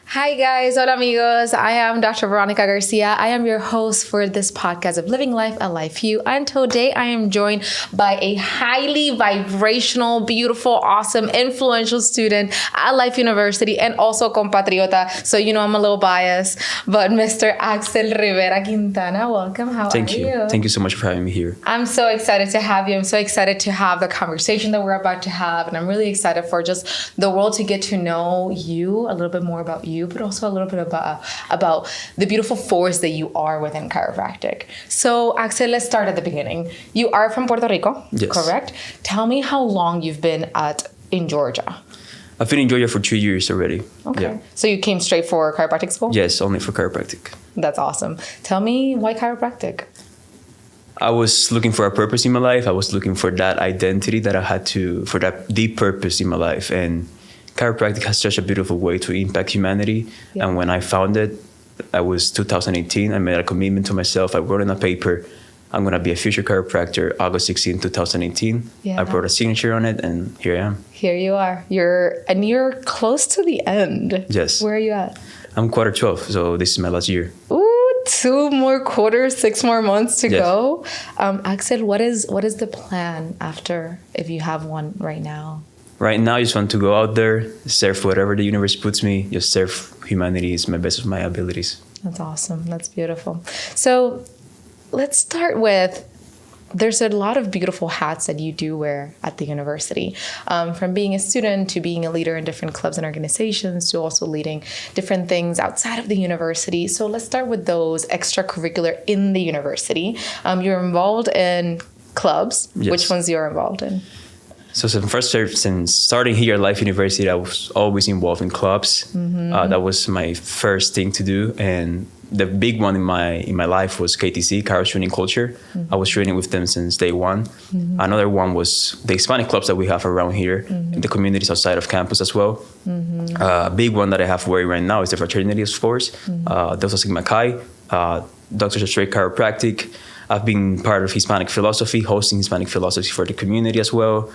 Hi guys, hola amigos. I am Dr. Veronica Garcia. I am your host for this podcast of Living Life a Life View. And today I am joined by a highly vibrational, beautiful, awesome, influential student at Life University and also compatriota. So you know I'm a little biased, but Mr. Axel Rivera Quintana, welcome. How are you? Thank you so much for having me here. I'm so excited to have you. I'm so excited to have the conversation that we're about to have. And I'm really excited for just the world to get to know you, a little bit more about you, but also a little bit about the beautiful force that you are within chiropractic. So, Axel, let's start at the beginning. You are from Puerto Rico, yes. Correct? Tell me how long you've been in Georgia. I've been in Georgia for 2 years already. Okay. Yeah. So you came straight for chiropractic school? Yes, only for chiropractic. That's awesome. Tell me, why chiropractic? I was looking for a purpose in my life. I was looking for that identity that I had for that deep purpose in my life. And chiropractic has such a beautiful way to impact humanity. Yeah. And when I found it, I was 2018. I made a commitment to myself. I wrote in a paper, I'm going to be a future chiropractor, August 16, 2018. Yeah. I wrote a signature on it, and here I am. Here you are. You're close to the end. Yes. Where are you at? I'm quarter 12, so this is my last year. Ooh, 2 more quarters, 6 more months to go. Axel, what is the plan after, if you have one right now? Right now, I just want to go out there, serve whatever the universe puts me, just serve humanity is my best of my abilities. That's awesome. That's beautiful. So let's start with, there's a lot of beautiful hats that you do wear at the university, from being a student to being a leader in different clubs and organizations to also leading different things outside of the university. So let's start with those extracurricular in the university. You're involved in clubs. Yes. Which ones you're involved in? So since starting here at Life University, I was always involved in clubs. Mm-hmm. That was my first thing to do. And the big one in my life was KTC, Chiro Training Culture. Mm-hmm. I was training with them since day one. Mm-hmm. Another one was the Hispanic clubs that we have around here, mm-hmm. in the communities outside of campus as well. Mm-hmm. A big one that I have working right now is the fraternity, of course. Mm-hmm. Delta Sigma Chi, Dr. Straight Chiropractic. I've been part of Hispanic philosophy, hosting Hispanic philosophy for the community as well.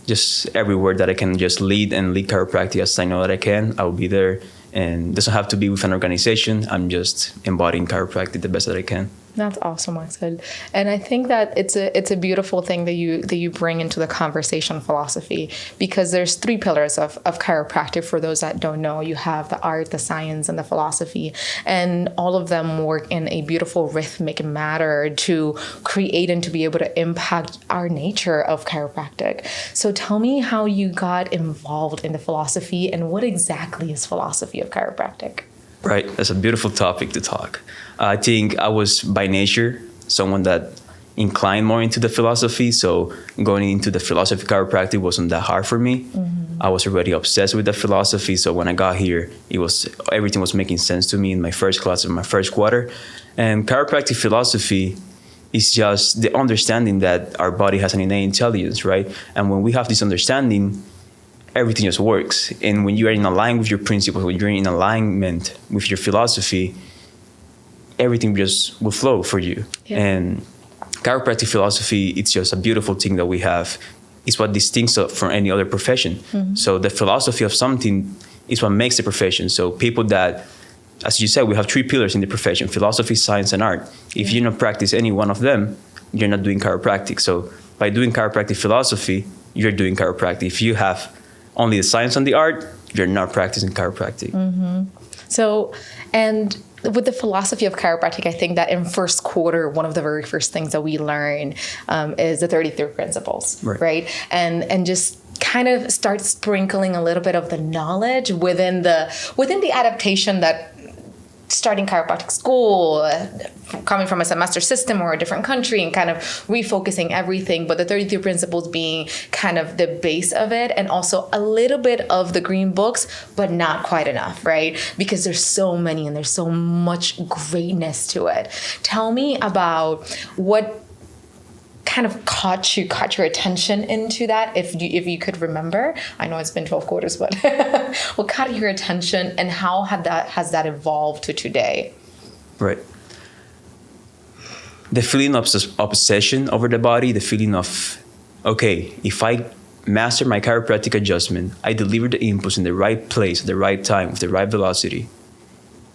Just everywhere that I can just lead chiropractic as I know that I can, I will be there. And it doesn't have to be with an organization. I'm just embodying chiropractic the best that I can. That's awesome, Axel. And I think that it's a beautiful thing that you bring into the conversation, philosophy, because there's 3 pillars of chiropractic. For those that don't know, you have the art, the science, and the philosophy, and all of them work in a beautiful rhythmic manner to create and to be able to impact our nature of chiropractic. So tell me how you got involved in the philosophy and what exactly is philosophy of chiropractic? Right, that's a beautiful topic to talk. I think I was by nature someone that inclined more into the philosophy, so going into the philosophy of chiropractic wasn't that hard for me. Mm-hmm. I was already obsessed with the philosophy, so when I got here, everything was making sense to me in my first class of my first quarter. And chiropractic philosophy is just the understanding that our body has an innate intelligence, right? And when we have this understanding, everything just works. And when you are in alignment with your principles, when you're in alignment with your philosophy, everything just will flow for you. Yeah. And chiropractic philosophy, it's just a beautiful thing that we have. It's what distinguishes us from any other profession. Mm-hmm. So the philosophy of something is what makes the profession. So people that, as you said, we have 3 pillars in the profession: philosophy, science, and art. If you don't practice any one of them, you're not doing chiropractic. So by doing chiropractic philosophy, you're doing chiropractic. If you have only the science and the art, you're not practicing chiropractic. Mm-hmm. So, and with the philosophy of chiropractic, I think that in first quarter, one of the very first things that we learn is the 33 principles, right? And just kind of start sprinkling a little bit of the knowledge within the adaptation that starting chiropractic school, coming from a semester system or a different country, and kind of refocusing everything, but the 33 principles being kind of the base of it, and also a little bit of the green books, but not quite enough, right? Because there's so many and there's so much greatness to it. Tell me about what kind of caught your attention into that, if you could remember. I know it's been 12 quarters, but what caught your attention, and how has that evolved to today? Right. The feeling of obsession over the body, the feeling of, okay, if I master my chiropractic adjustment, I deliver the impulse in the right place, at the right time, with the right velocity,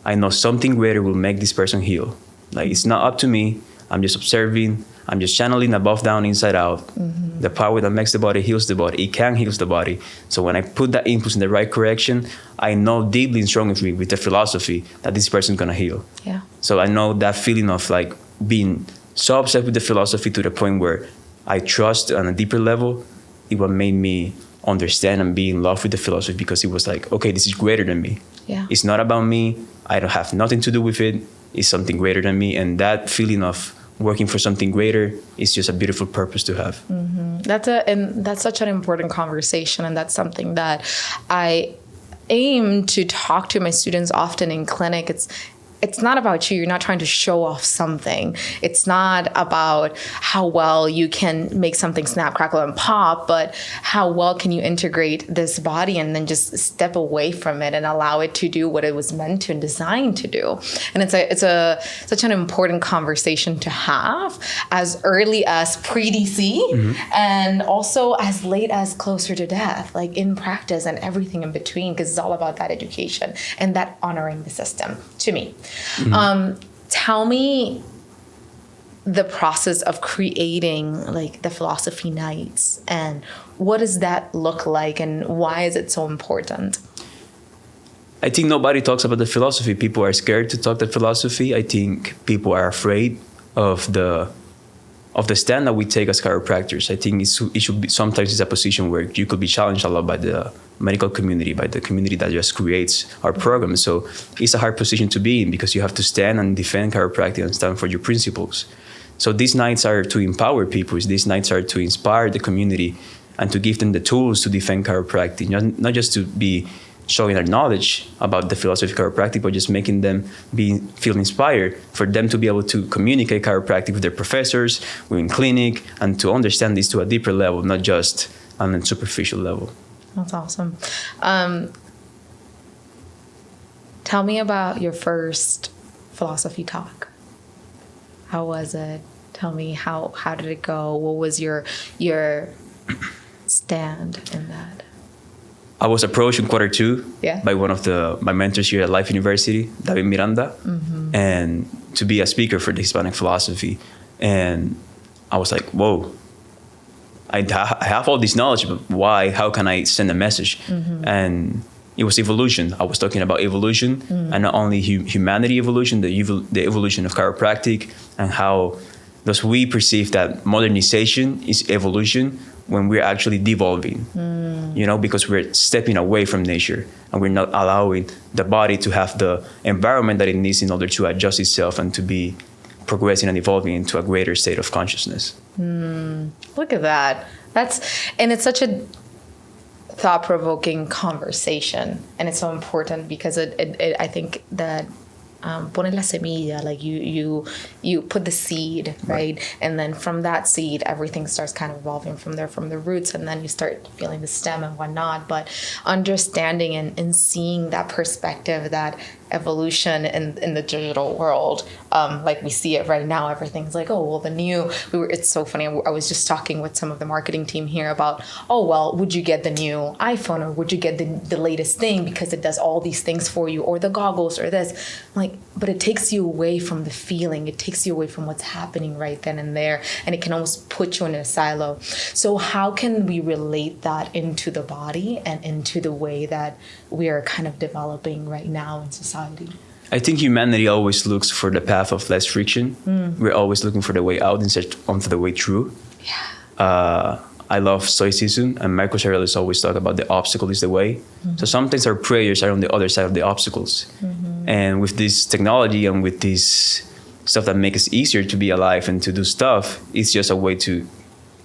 I know something greater will make this person heal. Like, it's not up to me. I'm just observing. I'm just channeling above, down, inside out. Mm-hmm. The power that makes the body heals the body. It can heal the body. So when I put that impulse in the right correction, I know deeply and strongly with the philosophy that this person's going to heal. Yeah. So I know that feeling of like being so obsessed with the philosophy to the point where I trust on a deeper level. It what made me understand and be in love with the philosophy, because it was like, okay, this is greater than me. Yeah. It's not about me. I don't have nothing to do with it. It's something greater than me. And that feeling of working for something greater is just a beautiful purpose to have. Mm-hmm. That's such an important conversation. And that's something that I aim to talk to my students often in clinic. It's not about you. You're not trying to show off something. It's not about how well you can make something snap, crackle, and pop, but how well can you integrate this body and then just step away from it and allow it to do what it was meant to and designed to do. And it's such an important conversation to have as early as pre-DC, mm-hmm. and also as late as closer to death, like in practice and everything in between, because it's all about that education and that honoring the system, to me. Mm-hmm. Tell me the process of creating like the philosophy nights, and what does that look like, and why is it so important? I think nobody talks about the philosophy. People are scared to talk the philosophy. I think people are afraid of the stand that we take as chiropractors. I think it should be, sometimes it's a position where you could be challenged a lot by the medical community, by the community that just creates our program. So it's a hard position to be in, because you have to stand and defend chiropractic and stand for your principles. So these nights are to empower people. These nights are to inspire the community and to give them the tools to defend chiropractic, not just to be showing their knowledge about the philosophy of chiropractic, but just making them feel inspired, for them to be able to communicate chiropractic with their professors, within clinic, and to understand this to a deeper level, not just on a superficial level. That's awesome. Tell me about your first philosophy talk. How was it? Tell me how did it go? What was your stand in that? I was approached in quarter 2 by one of my mentors here at Life University, David Miranda, mm-hmm. and to be a speaker for the Hispanic philosophy. And I was like, whoa, I have all this knowledge, but why? How can I send a message? Mm-hmm. And it was evolution. I was talking about evolution, mm-hmm. and not only humanity evolution, the evolution of chiropractic, and how thus we perceive that modernization is evolution when we're actually devolving, because we're stepping away from nature and we're not allowing the body to have the environment that it needs in order to adjust itself and to be progressing and evolving into a greater state of consciousness. Look at that. It's such a thought-provoking conversation, and it's so important because I think that pone la semilla, like you put the seed, right? And then from that seed, everything starts kind of evolving from there, from the roots, and then you start feeling the stem and whatnot. But understanding and seeing that perspective, that evolution in the digital world, like we see it right now, everything's like, oh, well, it's so funny. I was just talking with some of the marketing team here about, oh, well, would you get the new iPhone, or would you get the latest thing because it does all these things for you, or the goggles, or this? I'm like, but it takes you away from the feeling. It takes you away from what's happening right then and there, and it can almost put you in a silo. So how can we relate that into the body and into the way that we are kind of developing right now in society? I think humanity always looks for the path of less friction. We're always looking for the way out instead of the way through. Yeah. I love Stoicism, and Marcus Aurelius always talk about the obstacle is the way. Mm-hmm. So sometimes our prayers are on the other side of the obstacles. Mm-hmm. And with this technology and with this stuff that makes it easier to be alive and to do stuff, it's just a way to,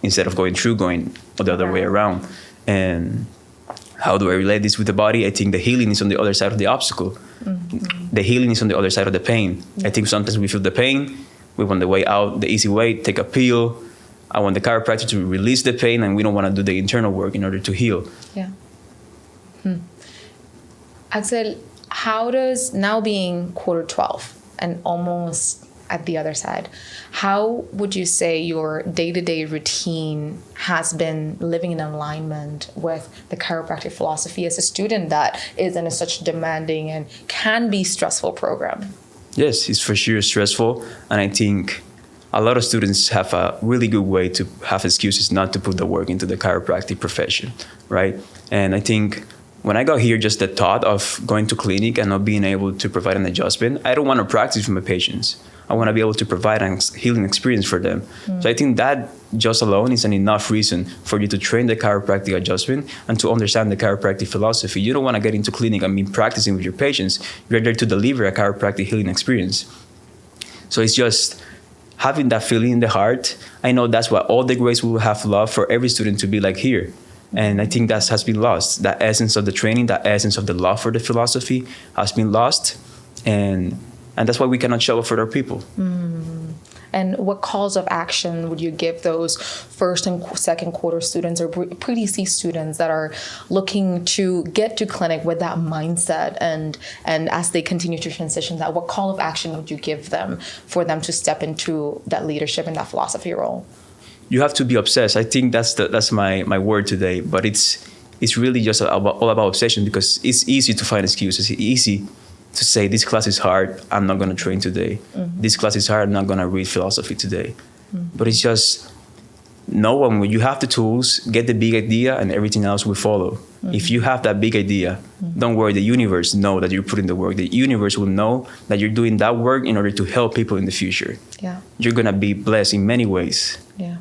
instead of going through, going the other way around. And how do I relate this with the body? I think the healing is on the other side of the obstacle. Mm-hmm. The healing is on the other side of the pain. Yeah. I think sometimes we feel the pain, we want the way out, the easy way, take a pill. I want the chiropractor to release the pain, and we don't want to do the internal work in order to heal. Yeah. Axel, how does, now being quarter 12 and almost at the other side. How would you say your day-to-day routine has been living in alignment with the chiropractic philosophy as a student that is in a such demanding and can be stressful program? Yes, it's for sure stressful. And I think a lot of students have a really good way to have excuses not to put the work into the chiropractic profession, right? And I think when I got here, just the thought of going to clinic and not being able to provide an adjustment, I don't want to practice for my patients. I want to be able to provide a healing experience for them. So I think that just alone is an enough reason for you to train the chiropractic adjustment and to understand the chiropractic philosophy. You don't want to get into clinic and be practicing with your patients. You're there to deliver a chiropractic healing experience. So it's just having that feeling in the heart. I know that's what all the grace will have love for every student to be like here. And I think that has been lost. That essence of the training, that essence of the love for the philosophy has been lost. And that's why we cannot show up for our people. And what calls of action would you give those first and second quarter students or pre-DC students that are looking to get to clinic with that mindset, and as they continue to transition that, what call of action would you give them for them to step into that leadership and that philosophy role? You have to be obsessed. I think that's my word today. But it's really just all about obsession, because it's easy to find excuses. It's easy to say, this class is hard, I'm not going to train today. This class is hard, I'm not going to read philosophy today. But it's just, no one, when you have the tools, get the big idea and everything else will follow. If you have that big idea, don't worry, the universe know that you're putting the work. The universe will know that you're doing that work in order to help people in the future. Yeah. You're going to be blessed in many ways. Yeah.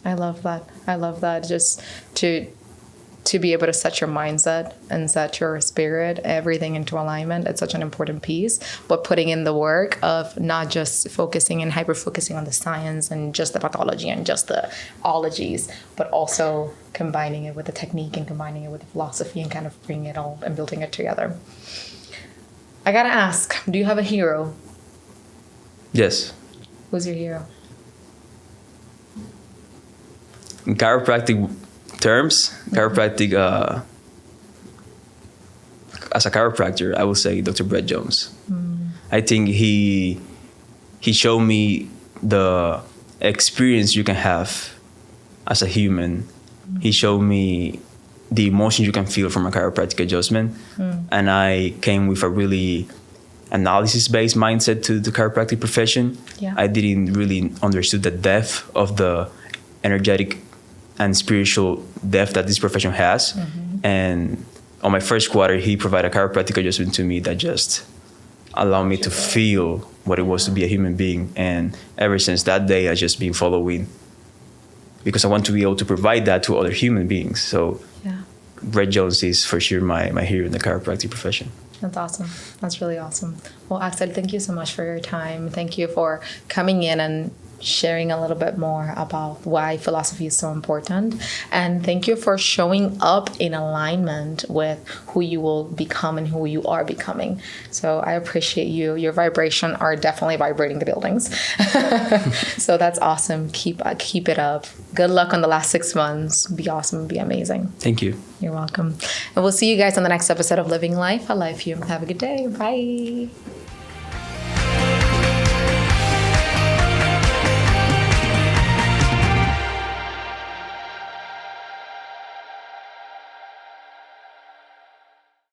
I love that. Just to be able to set your mindset and set your spirit, everything into alignment. It's such an important piece. But putting in the work of not just focusing and hyper-focusing on the science and just the pathology and just the ologies, but also combining it with the technique and combining it with the philosophy and kind of bringing it all and building it together. I gotta ask, do you have a hero? Yes. Who's your hero? In chiropractic terms, chiropractic, as a chiropractor, I would say Dr. Brett Jones. I think he showed me the experience you can have as a human. He showed me the emotions you can feel from a chiropractic adjustment. And I came with a really analysis-based mindset to the chiropractic profession. Yeah. I didn't really understood the depth of the energetic and spiritual depth that this profession has. And on my first quarter, he provided a chiropractic adjustment to me that just allowed me to feel what it was to be a human being. And ever since that day, I've just been following, because I want to be able to provide that to other human beings. So Yeah. Brett Jones is for sure my hero in the chiropractic profession. That's awesome. That's really awesome. Well, Axel, thank you so much for your time. Thank you for coming in and sharing a little bit more about why philosophy is so important. And thank you for showing up in alignment with who you will become and who you are becoming. So I appreciate you. Your vibration are definitely vibrating the buildings. So that's awesome. Keep it up. Good luck on the last 6 months. Be awesome. Be amazing. Thank you. You're welcome. And we'll see you guys on the next episode of Living Life. I love you. Have a good day. Bye.